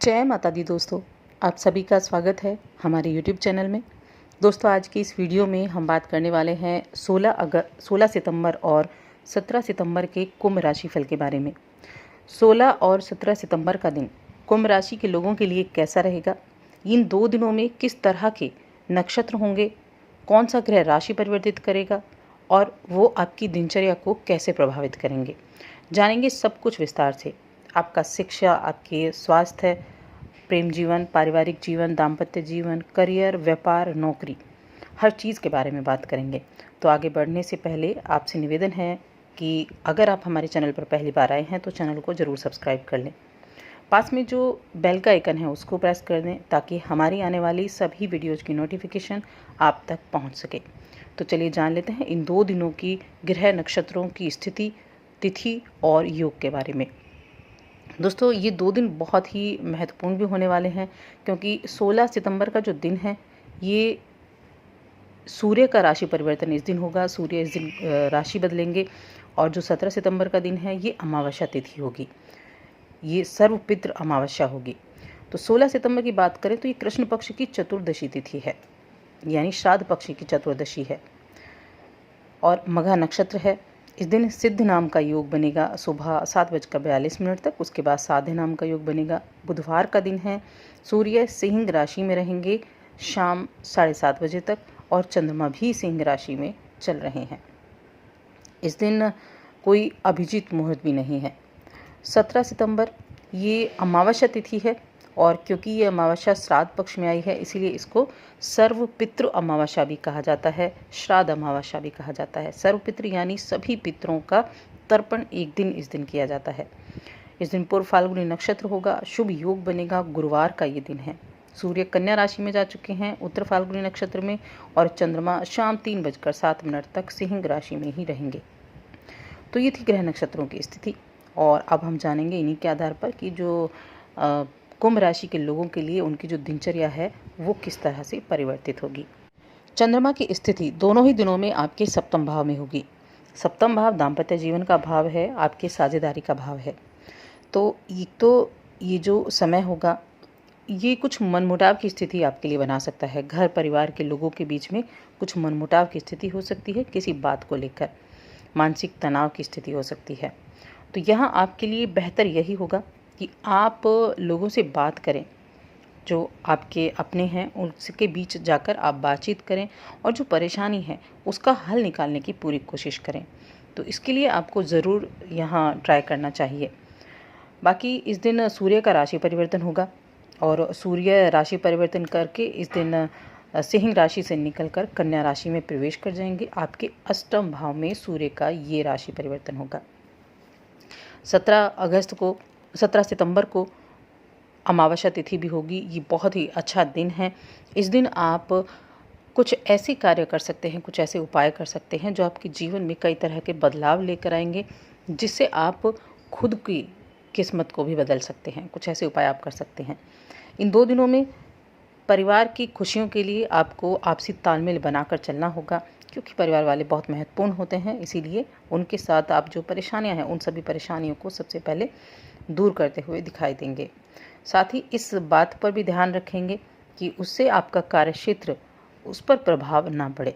जय माता दी दोस्तों, आप सभी का स्वागत है हमारे YouTube चैनल में। दोस्तों, आज की इस वीडियो में हम बात करने वाले हैं 16 सितंबर और 17 सितंबर के कुंभ राशि फल के बारे में। 16 और 17 सितंबर का दिन कुंभ राशि के लोगों के लिए कैसा रहेगा, इन 2 दिनों में किस तरह के नक्षत्र होंगे, कौन सा ग्रह राशि परिवर्तित करेगा और वो आपकी दिनचर्या को कैसे प्रभावित करेंगे, जानेंगे सब कुछ विस्तार से। आपका शिक्षा, आपके स्वास्थ्य, प्रेम जीवन, पारिवारिक जीवन, दाम्पत्य जीवन, करियर, व्यापार, नौकरी, हर चीज़ के बारे में बात करेंगे। तो आगे बढ़ने से पहले आपसे निवेदन है कि अगर आप हमारे चैनल पर पहली बार आए हैं तो चैनल को ज़रूर सब्सक्राइब कर लें। पास में जो बेल का आइकन है उसको प्रेस कर दें ताकि हमारी आने वाली सभी वीडियोज़ की नोटिफिकेशन आप तक पहुंच सके। तो चलिए जान लेते हैं इन 2 दिनों की ग्रह नक्षत्रों की स्थिति, तिथि और योग के बारे में। दोस्तों, ये 2 दिन बहुत ही महत्वपूर्ण भी होने वाले हैं क्योंकि 16 सितंबर का जो दिन है ये सूर्य का राशि परिवर्तन इस दिन होगा। सूर्य इस दिन राशि बदलेंगे और जो 17 सितंबर का दिन है ये अमावस्या तिथि होगी, ये सर्वपितृ अमावस्या होगी। तो 16 सितंबर की बात करें तो ये कृष्ण पक्ष की चतुर्दशी तिथि है, यानी श्राद्ध पक्ष की चतुर्दशी है और मघा नक्षत्र है। इस दिन सिद्ध नाम का योग बनेगा सुबह 7:42 तक, उसके बाद साध्य नाम का योग बनेगा। बुधवार का दिन है, सूर्य सिंह राशि में रहेंगे शाम 7:30 बजे तक और चंद्रमा भी सिंह राशि में चल रहे हैं। इस दिन कोई अभिजीत मुहूर्त भी नहीं है। 17 सितंबर ये अमावस्या तिथि है और क्योंकि ये अमावस्या श्राद्ध पक्ष में आई है इसीलिए इसको सर्वपितृ अमावस्या भी कहा जाता है, श्राद्ध अमावस्या भी कहा जाता है। सर्वपितृ यानी सभी पितरों का तर्पण एक दिन इस दिन किया जाता है। इस दिन पूर्व फाल्गुनी नक्षत्र होगा, शुभ योग बनेगा, गुरुवार का ये दिन है। सूर्य कन्या राशि में जा चुके हैं उत्तर फाल्गुनी नक्षत्र में और चंद्रमा शाम 3:07 तक सिंह राशि में ही रहेंगे। तो ये थी ग्रह नक्षत्रों की स्थिति और अब हम जानेंगे इन्हीं के आधार पर कि जो कुंभ राशि के लोगों के लिए उनकी जो दिनचर्या है वो किस तरह से परिवर्तित होगी। चंद्रमा की स्थिति दोनों ही दिनों में आपके सप्तम भाव में होगी। सप्तम भाव दाम्पत्य जीवन का भाव है, आपके साझेदारी का भाव है। तो ये जो समय होगा ये कुछ मनमुटाव की स्थिति आपके लिए बना सकता है। घर परिवार के लोगों के बीच में कुछ मनमुटाव की स्थिति हो सकती है, किसी बात को लेकर मानसिक तनाव की स्थिति हो सकती है। तो यहाँ आपके लिए बेहतर यही होगा कि आप लोगों से बात करें, जो आपके अपने हैं उनके बीच जाकर आप बातचीत करें और जो परेशानी है उसका हल निकालने की पूरी कोशिश करें। तो इसके लिए आपको ज़रूर यहाँ ट्राई करना चाहिए। बाकी इस दिन सूर्य का राशि परिवर्तन होगा और सूर्य राशि परिवर्तन करके इस दिन सिंह राशि से निकलकर कन्या राशि में प्रवेश कर जाएंगे। आपके अष्टम भाव में सूर्य का ये राशि परिवर्तन होगा। 17 सितंबर को अमावस्या तिथि भी होगी। ये बहुत ही अच्छा दिन है। इस दिन आप कुछ ऐसे कार्य कर सकते हैं, कुछ ऐसे उपाय कर सकते हैं जो आपके जीवन में कई तरह के बदलाव लेकर आएंगे, जिससे आप खुद की किस्मत को भी बदल सकते हैं। कुछ ऐसे उपाय आप कर सकते हैं। इन 2 दिनों में परिवार की खुशियों के लिए आपको आपसी तालमेल बनाकर चलना होगा क्योंकि परिवार वाले बहुत महत्वपूर्ण होते हैं, इसीलिए उनके साथ आप जो परेशानियां हैं उन सभी परेशानियों को सबसे पहले दूर करते हुए दिखाई देंगे। साथ ही इस बात पर भी ध्यान रखेंगे कि उससे आपका कार्यक्षेत्र उस पर प्रभाव ना पड़े।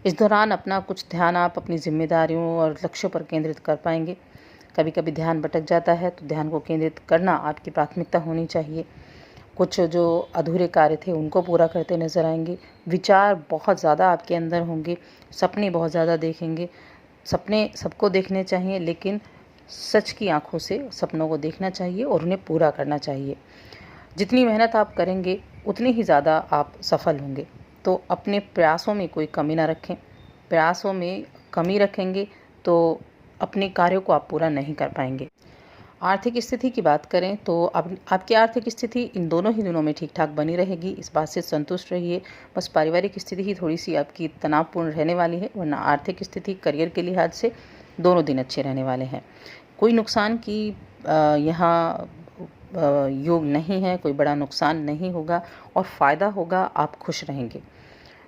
इस दौरान अपना कुछ ध्यान आप अपनी जिम्मेदारियों और लक्ष्यों पर केंद्रित कर पाएंगे। कभी कभी ध्यान भटक जाता है तो ध्यान को केंद्रित करना आपकी प्राथमिकता होनी चाहिए। कुछ जो अधूरे कार्य थे उनको पूरा करते नजर आएंगे। विचार बहुत ज़्यादा आपके अंदर होंगे, सपने बहुत ज़्यादा देखेंगे। सपने सबको देखने चाहिए लेकिन सच की आंखों से सपनों को देखना चाहिए और उन्हें पूरा करना चाहिए। जितनी मेहनत आप करेंगे उतनी ही ज़्यादा आप सफल होंगे। तो अपने प्रयासों में कोई कमी ना रखें। प्रयासों में कमी रखेंगे तो अपने कार्यों को आप पूरा नहीं कर पाएंगे। आर्थिक स्थिति की बात करें तो आपकी आर्थिक स्थिति इन दोनों ही दिनों में ठीक ठाक बनी रहेगी, इस बात से संतुष्ट रहिए। बस पारिवारिक स्थिति ही थोड़ी सी आपकी तनावपूर्ण रहने वाली है, वरना आर्थिक स्थिति, करियर के लिहाज से दोनों दिन अच्छे रहने वाले हैं। कोई नुकसान की यहाँ योग नहीं है, कोई बड़ा नुकसान नहीं होगा और फ़ायदा होगा, आप खुश रहेंगे।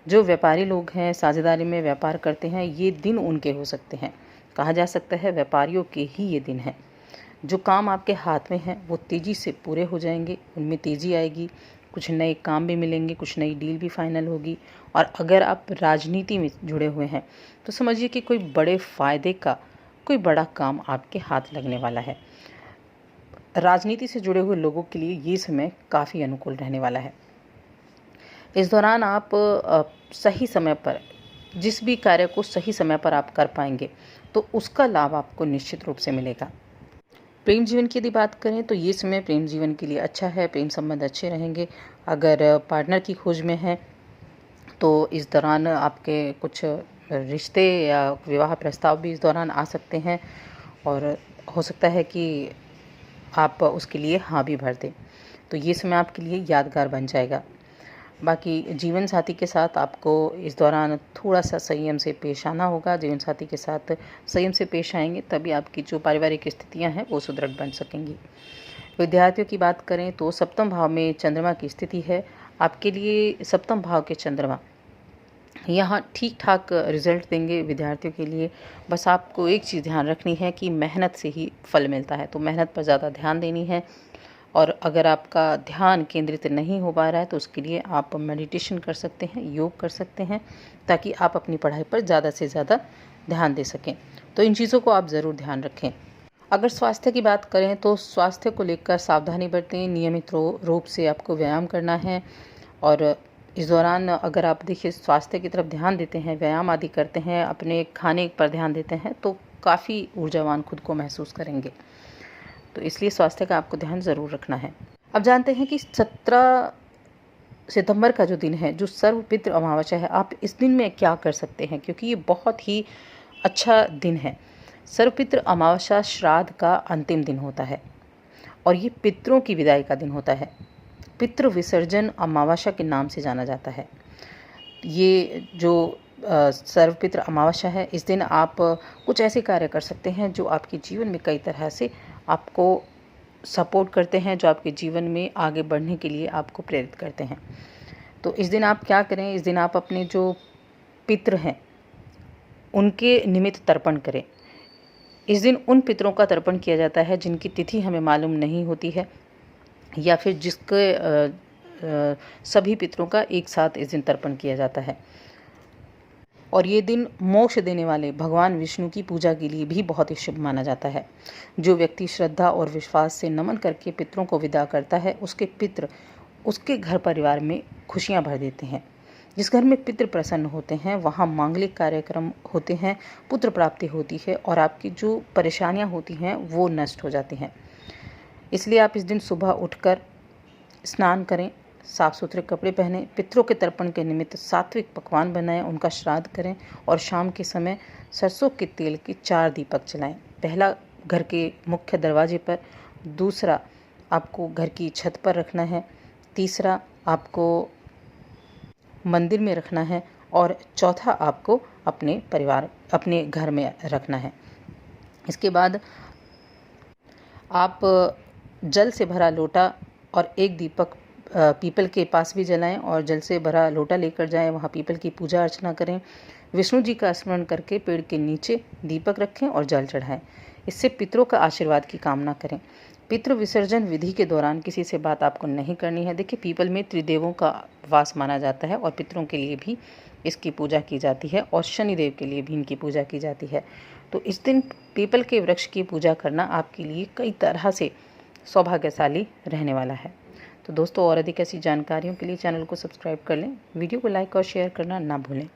जो व्यापारी लोग हैं, साझेदारी में व्यापार करते हैं, ये दिन उनके हो सकते हैं। कहा जा सकता है व्यापारियों के ही ये दिन है। जो काम आपके हाथ में हैं वो तेज़ी से पूरे हो जाएंगे, उनमें तेज़ी आएगी, कुछ नए काम भी मिलेंगे, कुछ नई डील भी फाइनल होगी। और अगर आप राजनीति में जुड़े हुए हैं तो समझिए कि कोई बड़े फ़ायदे का कोई बड़ा काम आपके हाथ लगने वाला है। राजनीति से जुड़े हुए लोगों के लिए ये समय काफ़ी अनुकूल रहने वाला है। इस दौरान आप सही समय पर जिस भी कार्य को सही समय पर आप कर पाएंगे तो उसका लाभ आपको निश्चित रूप से मिलेगा। प्रेम जीवन की यदि बात करें तो ये समय प्रेम जीवन के लिए अच्छा है, प्रेम संबंध अच्छे रहेंगे। अगर पार्टनर की खोज में है तो इस दौरान आपके कुछ रिश्ते या विवाह प्रस्ताव भी इस दौरान आ सकते हैं और हो सकता है कि आप उसके लिए हाँ भी भर दें। तो ये समय आपके लिए यादगार बन जाएगा। बाकी जीवन साथी के साथ आपको इस दौरान थोड़ा सा संयम से पेश आना होगा। जीवन साथी के साथ संयम से पेश आएंगे तभी आपकी जो पारिवारिक स्थितियां हैं वो सुदृढ़ बन सकेंगी। विद्यार्थियों की बात करें तो सप्तम भाव में चंद्रमा की स्थिति है। आपके लिए सप्तम भाव के चंद्रमा यहाँ ठीक ठाक रिजल्ट देंगे विद्यार्थियों के लिए। बस आपको एक चीज़ ध्यान रखनी है कि मेहनत से ही फल मिलता है, तो मेहनत पर ज़्यादा ध्यान देनी है। और अगर आपका ध्यान केंद्रित नहीं हो पा रहा है तो उसके लिए आप मेडिटेशन कर सकते हैं, योग कर सकते हैं, ताकि आप अपनी पढ़ाई पर ज़्यादा से ज़्यादा ध्यान दे सकें। तो इन चीज़ों को आप ज़रूर ध्यान रखें। अगर स्वास्थ्य की बात करें तो स्वास्थ्य को लेकर सावधानी बरतें। नियमित रूप से आपको व्यायाम करना है और इस दौरान अगर आप देखिए स्वास्थ्य की तरफ ध्यान देते हैं, व्यायाम आदि करते हैं, अपने खाने पर ध्यान देते हैं तो काफ़ी ऊर्जावान खुद को महसूस करेंगे। तो इसलिए स्वास्थ्य का आपको ध्यान ज़रूर रखना है। अब जानते हैं कि 17 सितंबर का जो दिन है, जो सर्वपितृ अमावस्या है, आप इस दिन में क्या कर सकते हैं, क्योंकि ये बहुत ही अच्छा दिन है। सर्वपितृ अमावस्या श्राद्ध का अंतिम दिन होता है और ये पितरों की विदाई का दिन होता है। पितृ विसर्जन अमावस्या के नाम से जाना जाता है। ये जो सर्वपितृ अमावस्या है, इस दिन आप कुछ ऐसे कार्य कर सकते हैं जो आपके जीवन में कई तरह से आपको सपोर्ट करते हैं, जो आपके जीवन में आगे बढ़ने के लिए आपको प्रेरित करते हैं। तो इस दिन आप क्या करें, इस दिन आप अपने जो पितृ हैं उनके निमित्त तर्पण करें। इस दिन उन पितरों का तर्पण किया जाता है जिनकी तिथि हमें मालूम नहीं होती है या फिर जिसके सभी पितरों का एक साथ इस दिन तर्पण किया जाता है। और ये दिन मोक्ष देने वाले भगवान विष्णु की पूजा के लिए भी बहुत ही शुभ माना जाता है। जो व्यक्ति श्रद्धा और विश्वास से नमन करके पितरों को विदा करता है, उसके पितृ उसके घर परिवार में खुशियां भर देते हैं। जिस घर में पितृ प्रसन्न होते हैं वहाँ मांगलिक कार्यक्रम होते हैं, पुत्र प्राप्ति होती है और आपकी जो परेशानियां होती हैं वो नष्ट हो जाती हैं। इसलिए आप इस दिन सुबह उठकर स्नान करें, साफ सुथरे कपड़े पहनें, पितरों के तर्पण के निमित्त सात्विक पकवान बनाएं, उनका श्राद्ध करें और शाम के समय सरसों के तेल के 4 दीपक जलाएं। पहला घर के मुख्य दरवाजे पर, दूसरा आपको घर की छत पर रखना है, तीसरा आपको मंदिर में रखना है और चौथा आपको अपने घर में रखना है। इसके बाद आप जल से भरा लोटा और एक दीपक पीपल के पास भी जलाएं और जल से भरा लोटा लेकर जाएं, वहाँ पीपल की पूजा अर्चना करें। विष्णु जी का स्मरण करके पेड़ के नीचे दीपक रखें और जल चढ़ाएं। इससे पितरों का आशीर्वाद की कामना करें। पितृ विसर्जन विधि के दौरान किसी से बात आपको नहीं करनी है। देखिए, पीपल में त्रिदेवों का वास माना जाता है और पितरों के लिए भी इसकी पूजा की जाती है और शनिदेव के लिए भी इनकी पूजा की जाती है। तो इस दिन पीपल के वृक्ष की पूजा करना आपके लिए कई तरह से सौभाग्यशाली रहने वाला है। तो दोस्तों, और अधिक ऐसी जानकारियों के लिए चैनल को सब्सक्राइब कर लें, वीडियो को लाइक और शेयर करना ना भूलें।